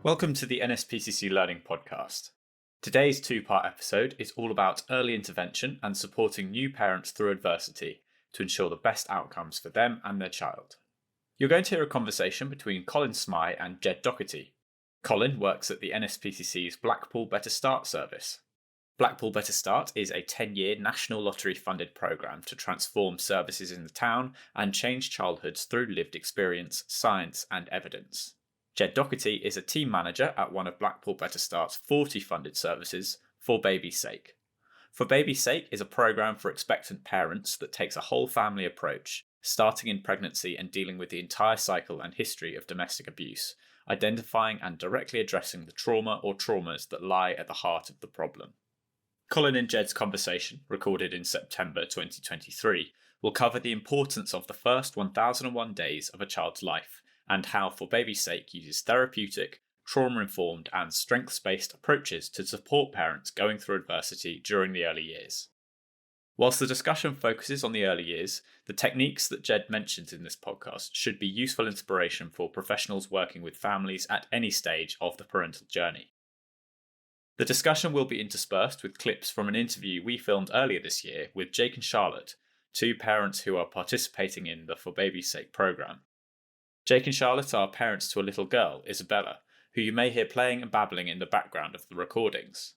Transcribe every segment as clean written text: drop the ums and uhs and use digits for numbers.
Welcome to the NSPCC Learning Podcast. Today's two-part episode is all about early intervention and supporting new parents through adversity to ensure the best outcomes for them and their child. You're going to hear a conversation between Colin Smy and Ged Docherty. Colin works at the NSPCC's Blackpool Better Start service. Blackpool Better Start is a 10-year national lottery-funded programme to transform services in the town and change childhoods through lived experience, science and evidence. Ged Docherty is a team manager at one of Blackpool Better Start's 40 funded services, For Baby's Sake. For Baby's Sake is a programme for expectant parents that takes a whole family approach, starting in pregnancy and dealing with the entire cycle and history of domestic abuse, identifying and directly addressing the trauma or traumas that lie at the heart of the problem. Colin and Ged's conversation, recorded in September 2023, will cover the importance of the first 1001 days of a child's life, and how For Baby's Sake uses therapeutic, trauma-informed and strengths-based approaches to support parents going through adversity during the early years. Whilst the discussion focuses on the early years, the techniques that Ged mentions in this podcast should be useful inspiration for professionals working with families at any stage of the parental journey. The discussion will be interspersed with clips from an interview we filmed earlier this year with Jake and Charlotte, two parents who are participating in the For Baby's Sake programme. Jake and Charlotte are parents to a little girl, Isabella, who you may hear playing and babbling in the background of the recordings.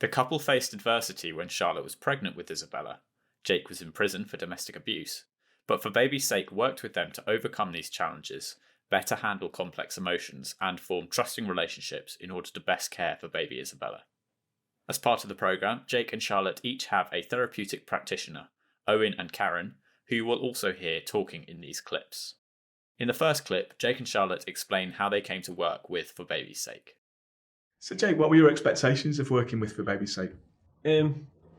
The couple faced adversity when Charlotte was pregnant with Isabella. Jake was in prison for domestic abuse, but For Baby's Sake worked with them to overcome these challenges, better handle complex emotions, and form trusting relationships in order to best care for baby Isabella. As part of the programme, Jake and Charlotte each have a therapeutic practitioner, Owen and Karen, who you will also hear talking in these clips. In the first clip, Jake and Charlotte explain how they came to work with For Baby's Sake. So Jake, what were your expectations of working with For Baby's Sake?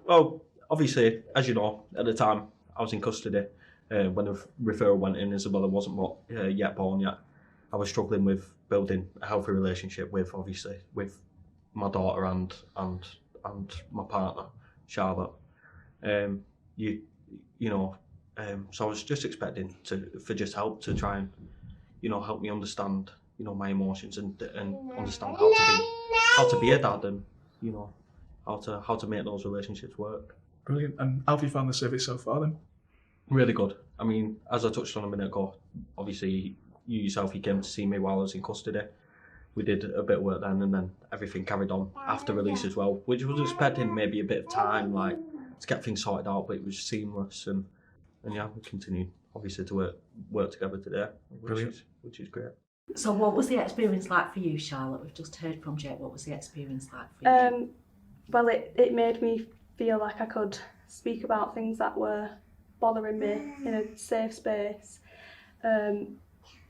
Well, obviously, as you know, at the time I was in custody when the referral went in. Isabella wasn't yet born yet. I was struggling with building a healthy relationship with my daughter and my partner, Charlotte. So I was just expecting for just help to try and help me understand my emotions and understand how to be a dad and how to make those relationships work. Brilliant. And how have you found the service so far then? Really good. I mean, as I touched on a minute ago, obviously you came to see me while I was in custody. We did a bit of work then, and then everything carried on after release as well, which was expecting maybe a bit of time, like to get things sorted out, but it was seamless and yeah, we continued obviously to work together today, which is great. So what was the experience like for you, Charlotte? We've just heard from Jake. What was the experience like for you? Well, it made me feel like I could speak about things that were bothering me in a safe space, and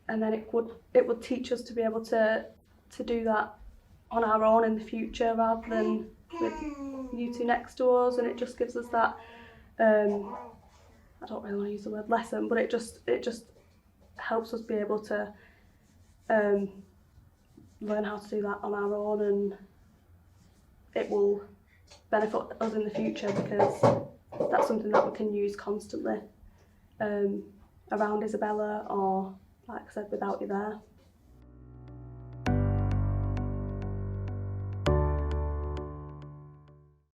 then it would teach us to be able to do that on our own in the future rather than with you two next to us, and it just gives us that I don't really want to use the word lesson, but it just helps us be able to learn how to do that on our own, and it will benefit us in the future because that's something that we can use constantly around Isabella or, like I said, without you there.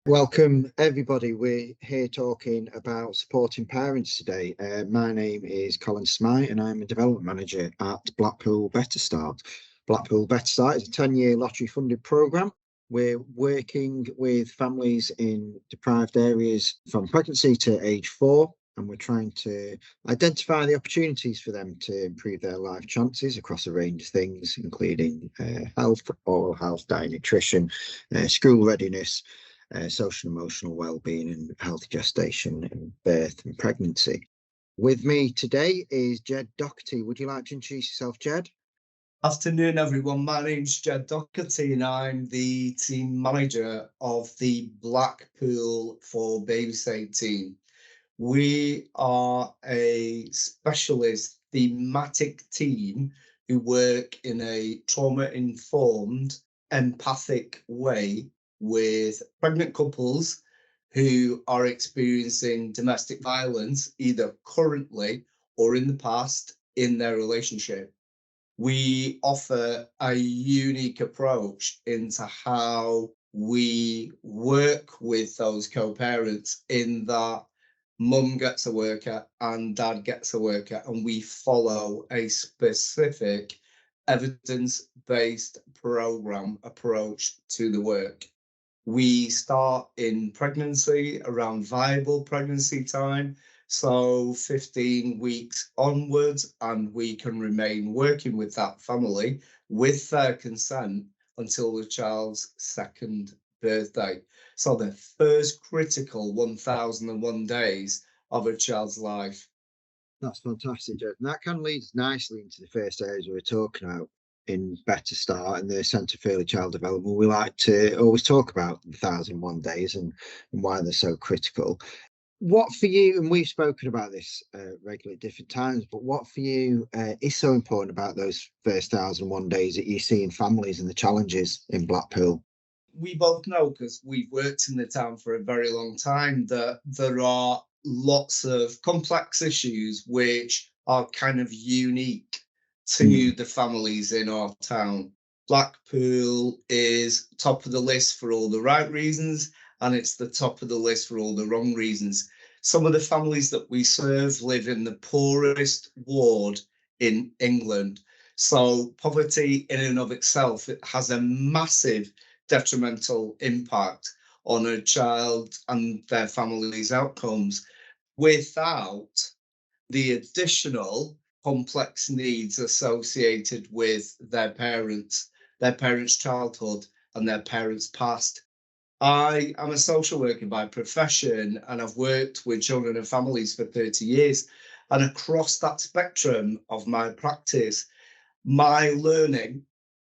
Welcome everybody, we're here talking about supporting parents today. My name is Colin Smy and I'm a development manager at Blackpool Better Start. Blackpool Better Start is a 10-year lottery funded programme. We're working with families in deprived areas from pregnancy to age 4, and we're trying to identify the opportunities for them to improve their life chances across a range of things, including health, oral health, diet, nutrition, school readiness, social and emotional wellbeing, and healthy gestation and birth and pregnancy. With me today is Ged Docherty. Would you like to introduce yourself, Ged? Afternoon, everyone. My name's Ged Docherty and I'm the team manager of the Blackpool For Baby's Sake team. We are a specialist thematic team who work in a trauma-informed, empathic way with pregnant couples who are experiencing domestic violence, either currently or in the past, in their relationship. we offer a unique approach into how we work with those co-parents, in that mum gets a worker and dad gets a worker, and we follow a specific evidence-based program approach to the work. We start in pregnancy, around viable pregnancy time, so 15 weeks onwards, and we can remain working with that family with their consent until the child's second birthday. So the first critical 1001 days of a child's life. That's fantastic, Jed. And that kind of leads nicely into the first areas we were talking about in Better Start and the Centre for Early Child Development. We like to always talk about the 1001 days and why they're so critical. What for you, and we've spoken about this regularly at different times, but what for you is so important about those first 1001 days that you see in families and the challenges in Blackpool? We both know, because we've worked in the town for a very long time, that there are lots of complex issues which are kind of unique to the families in our town. Blackpool is top of the list for all the right reasons, and it's the top of the list for all the wrong reasons. Some of the families that we serve live in the poorest ward in England. So poverty in and of itself, it has a massive detrimental impact on a child and their family's outcomes, without the additional complex needs associated with their parents' childhood and their parents' past. I am a social worker by profession, and I've worked with children and families for 30 years. And across that spectrum of my practice, my learning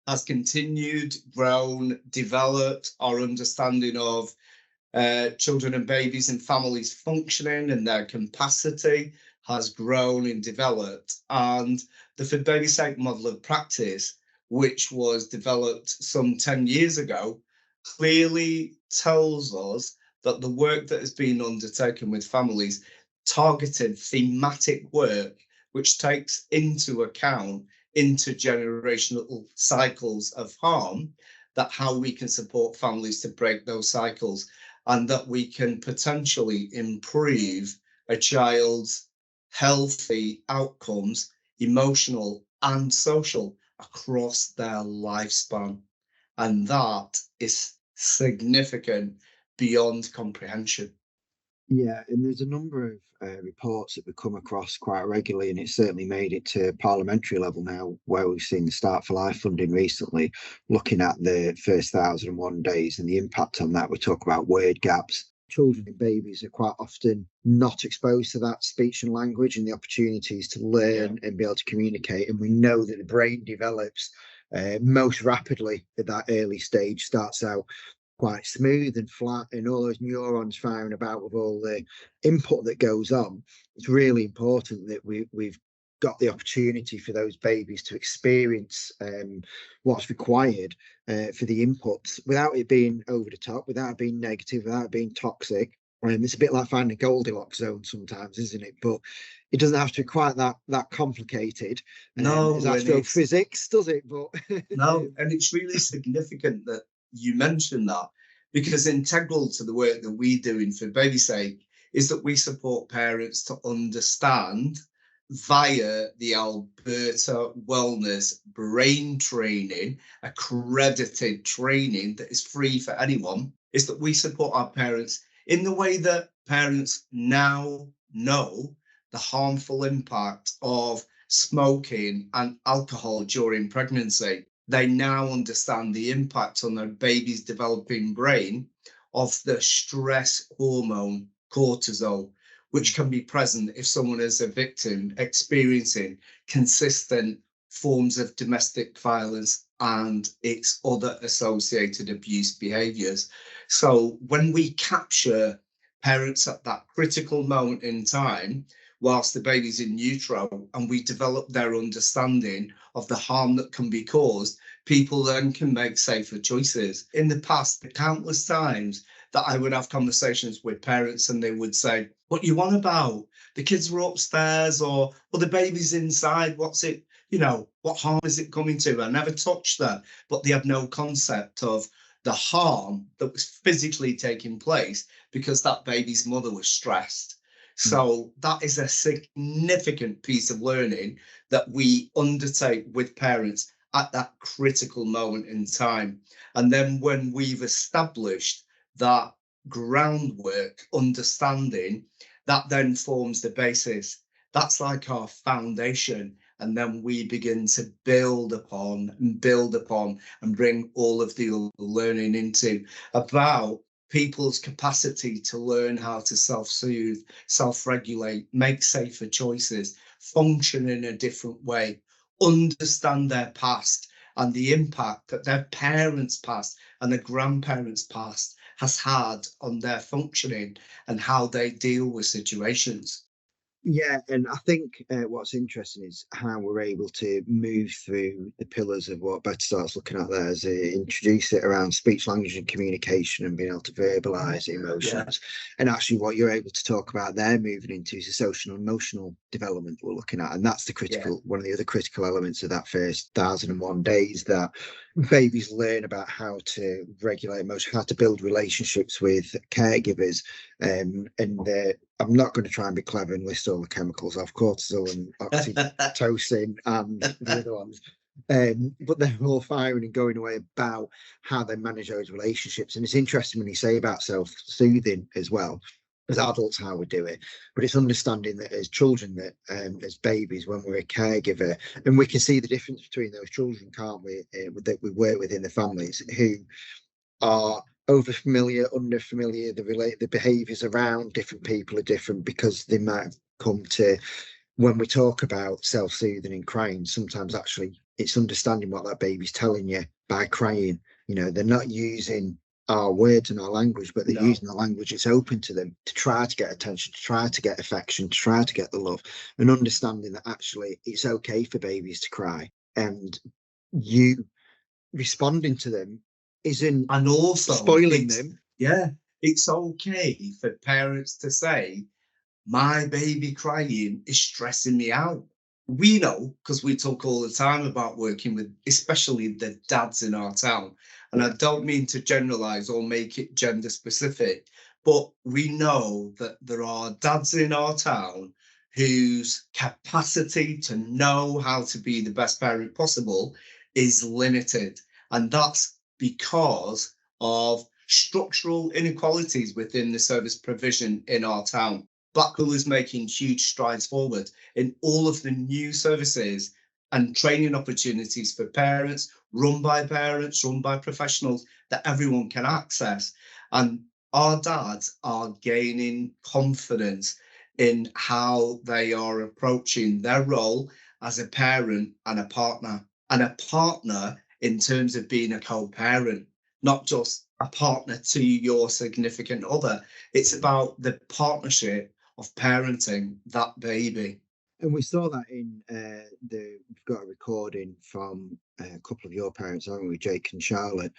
has continued, grown, developed. Our understanding of children and babies and families functioning and their capacity has grown and developed. And the For Baby's Sake model of practice, which was developed some 10 years ago, clearly tells us that the work that has been undertaken with families, targeted thematic work, which takes into account intergenerational cycles of harm, that how we can support families to break those cycles, and that we can potentially improve a child's healthy outcomes, emotional and social, across their lifespan. And that is significant beyond comprehension. Yeah, and there's a number of reports that we come across quite regularly, and it's certainly made it to parliamentary level now, where we've seen the Start for Life funding recently, looking at the first 1001 days and the impact on that. We talk about word gaps. Children and babies are quite often not exposed to that speech and language and the opportunities to learn and be able to communicate. And we know that the brain develops most rapidly at that early stage, starts out quite smooth and flat, and all those neurons firing about with all the input that goes on. It's really important that we've got the opportunity for those babies to experience what's required for the inputs, without it being over the top, without it being negative, without it being toxic. It's a bit like finding a Goldilocks zone sometimes, isn't it? But it doesn't have to be quite that complicated. No, it's astrophysics, does it? But no, and it's really significant that you mentioned that, because integral to the work that we do in For Baby's Sake is that we support parents to understand, via the Alberta Wellness Brain Training, accredited training that is free for anyone, is that we support our parents in the way that parents now know the harmful impact of smoking and alcohol during pregnancy. They now understand the impact on their baby's developing brain of the stress hormone cortisol, which can be present if someone is a victim experiencing consistent forms of domestic violence and its other associated abuse behaviours. So when we capture parents at that critical moment in time, whilst the baby's in utero, and we develop their understanding of the harm that can be caused, people then can make safer choices. In the past, the countless times that I would have conversations with parents and they would say, "What you on about? The kids were upstairs," or "Well, the baby's inside, what's it what harm is it coming to? I never touched that, but they had no concept of the harm that was physically taking place because that baby's mother was stressed. So that is a significant piece of learning that we undertake with parents at that critical moment in time. And then when we've established that groundwork, understanding, that then forms the basis. That's like our foundation. And then we begin to build upon and bring all of the learning into about people's capacity to learn how to self-soothe, self-regulate, make safer choices, function in a different way, understand their past and the impact that their parents' past and their grandparents' past has had on their functioning and how they deal with situations. Yeah, and I think what's interesting is how we're able to move through the pillars of what Better Start's looking at there, as introduce it around speech, language and communication and being able to verbalise emotions. Yeah. And actually what you're able to talk about there moving into is the social and emotional development we're looking at. And that's the critical, one of the other critical elements of that first 1,001 days, that babies learn about how to regulate emotions, how to build relationships with caregivers. I'm not going to try and be clever and list all the chemicals of cortisol and oxytocin and the other ones. But they're all firing and going away about how they manage those relationships. And it's interesting when you say about self-soothing as well, as adults, how we do it. But it's understanding that as children, that as babies, when we're a caregiver, and we can see the difference between those children, can't we, that we work with in the families who are over familiar, under familiar, the behaviours around different people are different because they might have come to, when we talk about self-soothing and crying, sometimes actually it's understanding what that baby's telling you by crying. They're not using our words and our language, but they're using the language that's open to them to try to get attention, to try to get affection, to try to get the love, and understanding that actually it's okay for babies to cry, and you responding to them isn't, and also spoiling them. Yeah, it's okay for parents to say, my baby crying is stressing me out. We know, because we talk all the time about working with especially the dads in our town, and I don't mean to generalize or make it gender specific, but we know that there are dads in our town whose capacity to know how to be the best parent possible is limited, and that's because of structural inequalities within the service provision in our town. Blackpool is making huge strides forward in all of the new services and training opportunities for parents, run by professionals that everyone can access. And our dads are gaining confidence in how they are approaching their role as a parent and a partner in terms of being a co-parent, not just a partner to your significant other. It's about the partnership of parenting that baby. And we saw that in we've got a recording from a couple of your parents, haven't we, Jake and Charlotte,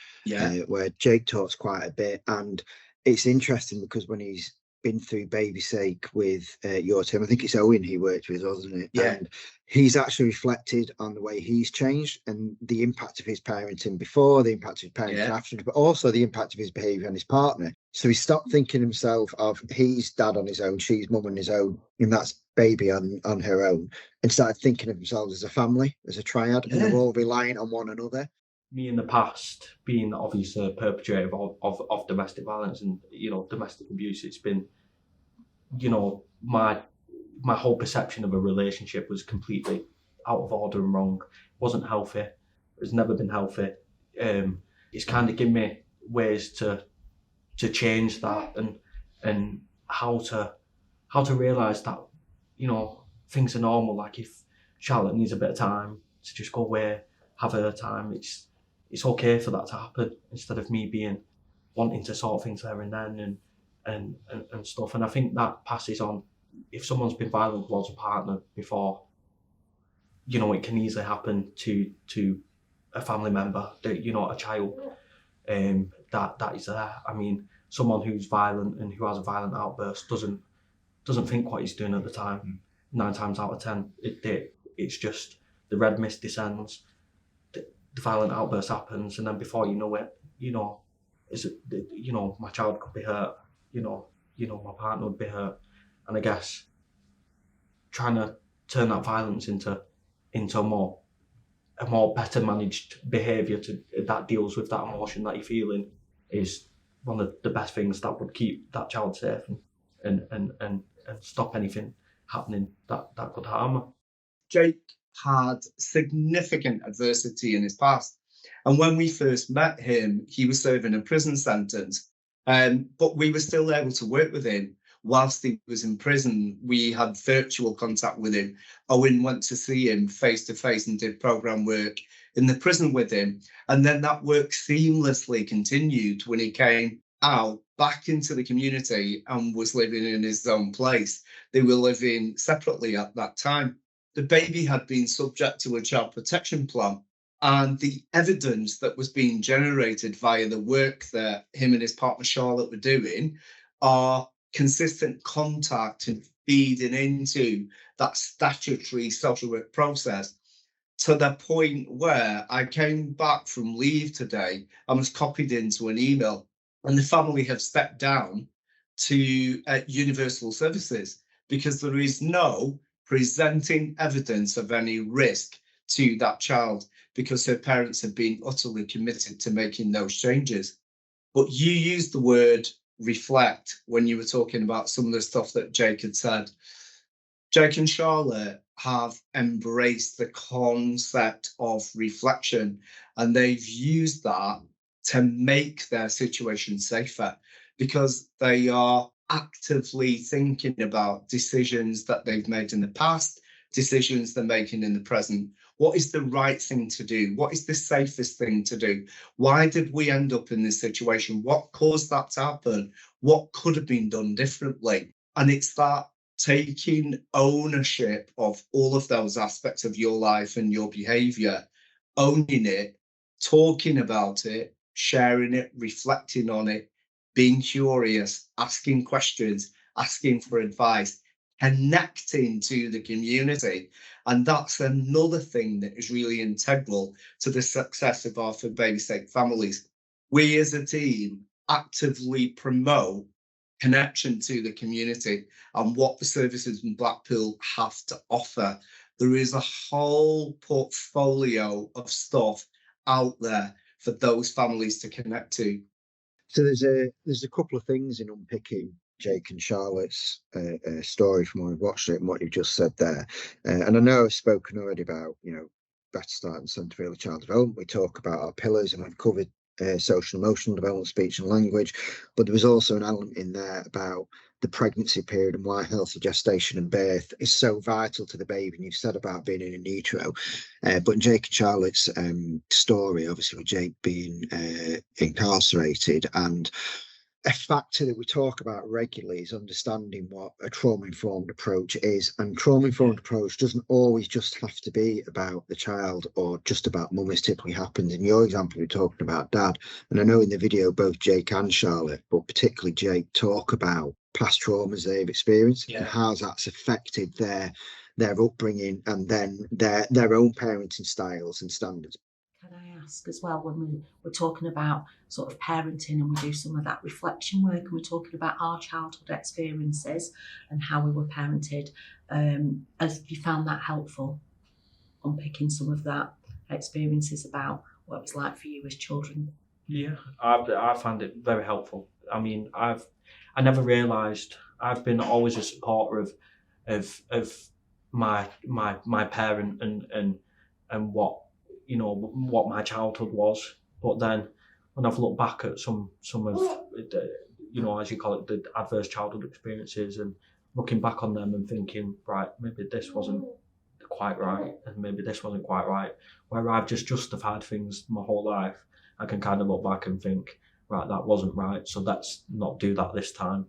where Jake talks quite a bit. And it's interesting because when he's been through Baby Sake with your team, I think it's Owen he worked with, wasn't it? Yeah. And he's actually reflected on the way he's changed and the impact of his parenting before, the impact of his parenting after, but also the impact of his behaviour on his partner. So he stopped thinking himself of he's dad on his own, she's mum on his own, and that's baby on her own, and started thinking of themselves as a family, as a triad, and they're all relying on one another. Me in the past, being obviously a perpetrator of domestic violence and domestic abuse, it's been, my whole perception of a relationship was completely out of order and wrong. It wasn't healthy. It's never been healthy. It's kind of given me ways to change that and how to realise that things are normal. Like if Charlotte needs a bit of time to just go away, have her time, it's okay for that to happen, instead of me wanting to sort things there and then and stuff. And I think that passes on. If someone's been violent towards a partner before, it can easily happen to a family member, a child that is there. I mean, someone who's violent and who has a violent outburst doesn't think what he's doing at the time. 9 times out of 10, it's just the red mist descends, the violent outburst happens, and then before you know it, my child could be hurt, my partner would be hurt. And I guess trying to turn that violence into a more better managed behaviour that deals with that emotion that you're feeling is one of the best things that would keep that child safe and stop anything happening that could harm her. Jake had significant adversity in his past. And when we first met him, he was serving a prison sentence. But we were still able to work with him whilst he was in prison. We had virtual contact with him. Owen went to see him face to face and did programme work in the prison with him. And then that work seamlessly continued when he came out back into the community and was living in his own place. They were living separately at that time. The baby had been subject to a child protection plan, and the evidence that was being generated via the work that him and his partner Charlotte were doing are consistent contact and feeding into that statutory social work process, to the point where I came back from leave today and was copied into an email, and the family have stepped down to Universal Services because there is no presenting evidence of any risk to that child, because her parents have been utterly committed to making those changes. But you used the word reflect when you were talking about some of the stuff that Jake had said. Jake and Charlotte have embraced the concept of reflection, and they've used that to make their situation safer, because they are actively thinking about decisions that they've made in the past, decisions they're making in the present. What is the right thing to do? What is the safest thing to do? Why did we end up in this situation? What caused that to happen? What could have been done differently? And it's that taking ownership of all of those aspects of your life and your behaviour, owning it, talking about it, sharing it, reflecting on it, being curious, asking questions, asking for advice, connecting to the community. And that's another thing that is really integral to the success of our For Baby's Sake families. We as a team actively promote connection to the community and what the services in Blackpool have to offer. There is a whole portfolio of stuff out there for those families to connect to. So there's a couple of things in unpicking Jake and Charlotte's story from when we watched it and what you've just said there. And I know I've spoken already about, Better Start and Centre for Early Child Development. We talk about our pillars, and I've covered social emotional development, speech and language, but there was also an element in there about the pregnancy period and why healthy gestation and birth is so vital to the baby. And you've said about being in utero, but in Jake and Charlotte's story, obviously with Jake being incarcerated, and a factor that we talk about regularly is understanding what a trauma-informed approach is. And trauma-informed approach doesn't always just have to be about the child or just about mum, as typically happens. In your example, you're talking about dad. And I know in the video, both Jake and Charlotte, but particularly Jake, talk about past traumas they've experienced and how that's affected their upbringing and then their own parenting styles and standards. Can I ask as well, when we're talking about sort of parenting and we do some of that reflection work and we're talking about our childhood experiences and how we were parented, have you found that helpful, unpicking some of that experiences about what it was like for you as children? Yeah, I found it very helpful. I mean, I never realised I've been always a supporter of my parent and what my childhood was. But then when I've looked back at some of the, as you call it, the adverse childhood experiences, and looking back on them and thinking, right, maybe this wasn't quite right and maybe this wasn't quite right, where I've just justified things my whole life, I can kind of look back and think, right, that wasn't right, so let's not do that this time.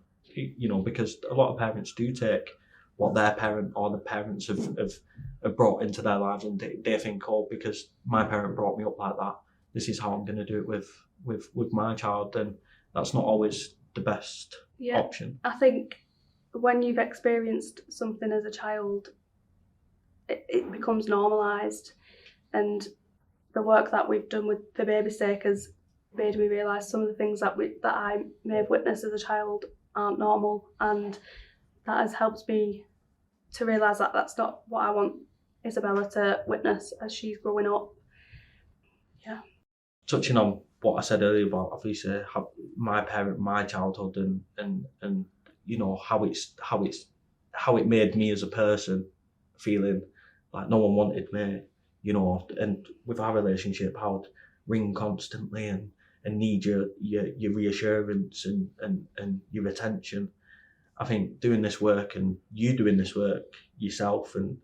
Because a lot of parents do take what their parent or the parents have brought into their lives, and they think, oh, because my parent brought me up like that, this is how I'm going to do it with my child. And that's not always the best option. I think when you've experienced something as a child, it becomes normalised. And the work that we've done with the baby stake has made me realise some of the things that I may have witnessed as a child aren't normal, and that has helped me to realise that that's not what I want Isabella to witness as she's growing up. Yeah. Touching on what I said earlier about obviously my childhood and you know how it made me as a person feeling like no one wanted me, you know, and with our relationship how I'd ring constantly and need your reassurance and your attention. I think doing this work and you doing this work yourself and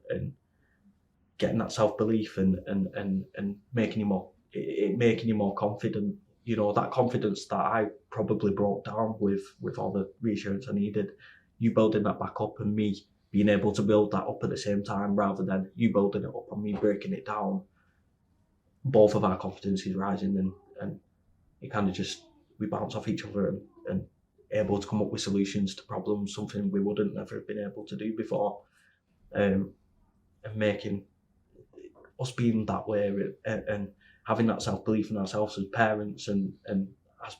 getting that self-belief and making you more confident, you know, that confidence that I probably broke down with all the reassurance I needed, you building that back up and me being able to build that up at the same time rather than you building it up and me breaking it down. Both of our confidence is rising and it kind of just, we bounce off each other and able to come up with solutions to problems, something we wouldn't ever have been able to do before. And making us being that way and having that self-belief in ourselves as parents and as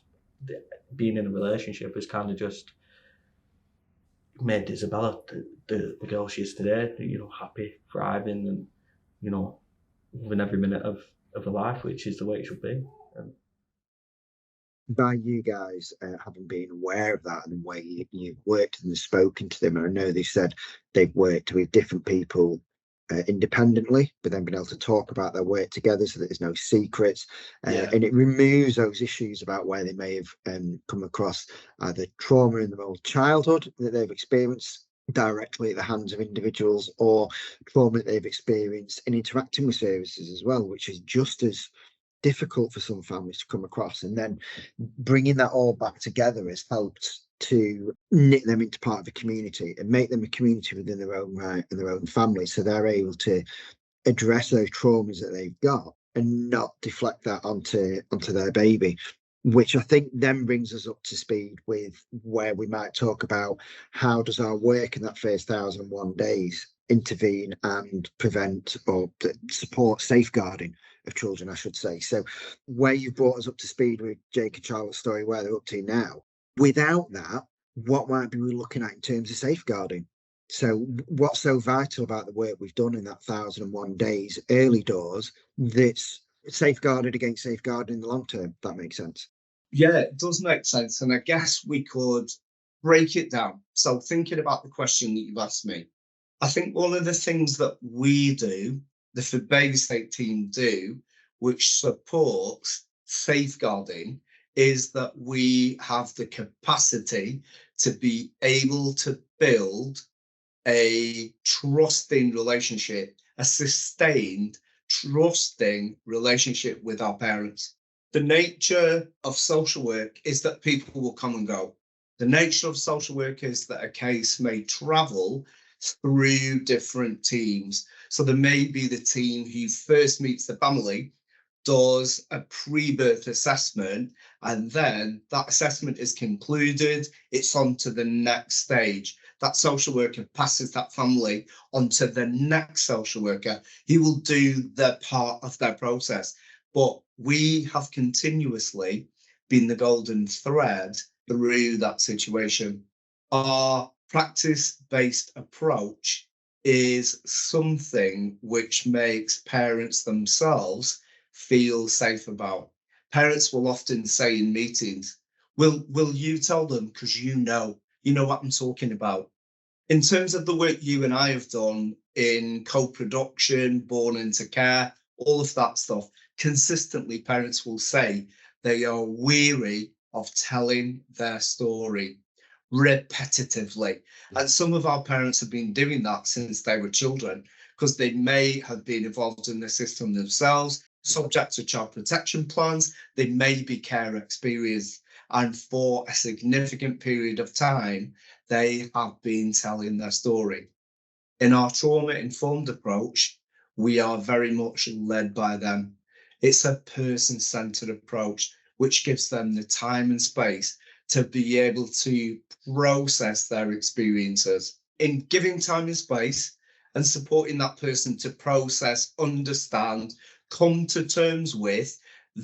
being in a relationship has kind of just made Isabella the girl she is today, you know, happy, thriving and, you know, loving every minute of her life, which is the way it should be. By you guys having been aware of that and the way you've worked and spoken to them, and I know they said they've worked with different people independently, but then been able to talk about their work together so that there's no secrets, and it removes those issues about where they may have come across either trauma in their own childhood that they've experienced directly at the hands of individuals or trauma that they've experienced in interacting with services as well, which is just as difficult for some families to come across. And then bringing that all back together has helped to knit them into part of a community and make them a community within their own right and their own family, so they're able to address those traumas that they've got and not deflect that onto their baby, which I think then brings us up to speed with where we might talk about how does our work in that first 1,001 days intervene and prevent or support safeguarding of children, I should say. So where you've brought us up to speed with Jake and Charlotte's story, where they're up to now, without that, what might be we looking at in terms of safeguarding? So what's so vital about the work we've done in that 1,001 days early doors that's safeguarded against safeguarding in the long term, if that makes sense? Yeah, it does make sense. And I guess we could break it down. So thinking about the question that you've asked me, I think one of the things that we do, the For Baby's Sake team do, which supports safeguarding, is that we have the capacity to be able to build a trusting relationship, a sustained, trusting relationship with our parents. The nature of social work is that people will come and go. The nature of social work is that a case may travel through different teams. So there may be the team who first meets the family, does a pre-birth assessment, and then that assessment is concluded, it's on to the next stage. That social worker passes that family on to the next social worker. He will do their part of their process. But we have continuously been the golden thread through that situation. Our practice-based approach is something which makes parents themselves feel safe about. Parents will often say in meetings, will you tell them because you know what I'm talking about. In terms of the work you and I have done in co-production, born into care, all of that stuff, consistently parents will say they are weary of telling their story repetitively. And some of our parents have been doing that since they were children because they may have been involved in the system themselves, subject to child protection plans, they may be care experienced, and for a significant period of time, they have been telling their story. In our trauma-informed approach, we are very much led by them. It's a person-centered approach, which gives them the time and space to be able to process their experiences. In giving time and space and supporting that person to process, understand, come to terms with,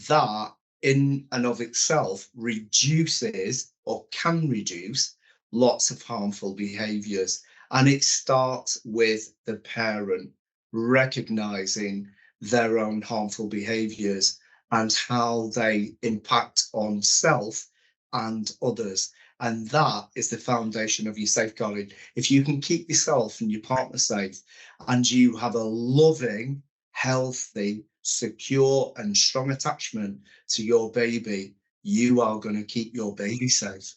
that in and of itself reduces or can reduce lots of harmful behaviours. And it starts with the parent recognising their own harmful behaviours and how they impact on self and others. And that is the foundation of your safeguarding. If you can keep yourself and your partner safe, and you have a loving, healthy, secure and strong attachment to your baby, you are going to keep your baby safe.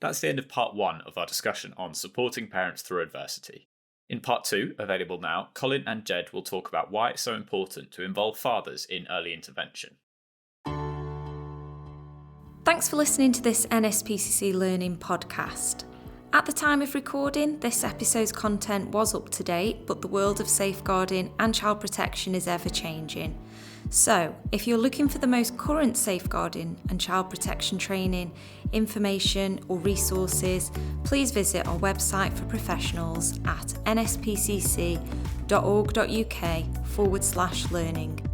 That's the end of part 1 of our discussion on supporting parents through adversity. In part 2, available now, Colin and Ged will talk about why it's so important to involve fathers in early intervention. Thanks for listening to this NSPCC Learning Podcast. At the time of recording, this episode's content was up to date, but the world of safeguarding and child protection is ever changing. So, if you're looking for the most current safeguarding and child protection training, information or resources, please visit our website for professionals at nspcc.org.uk/learning.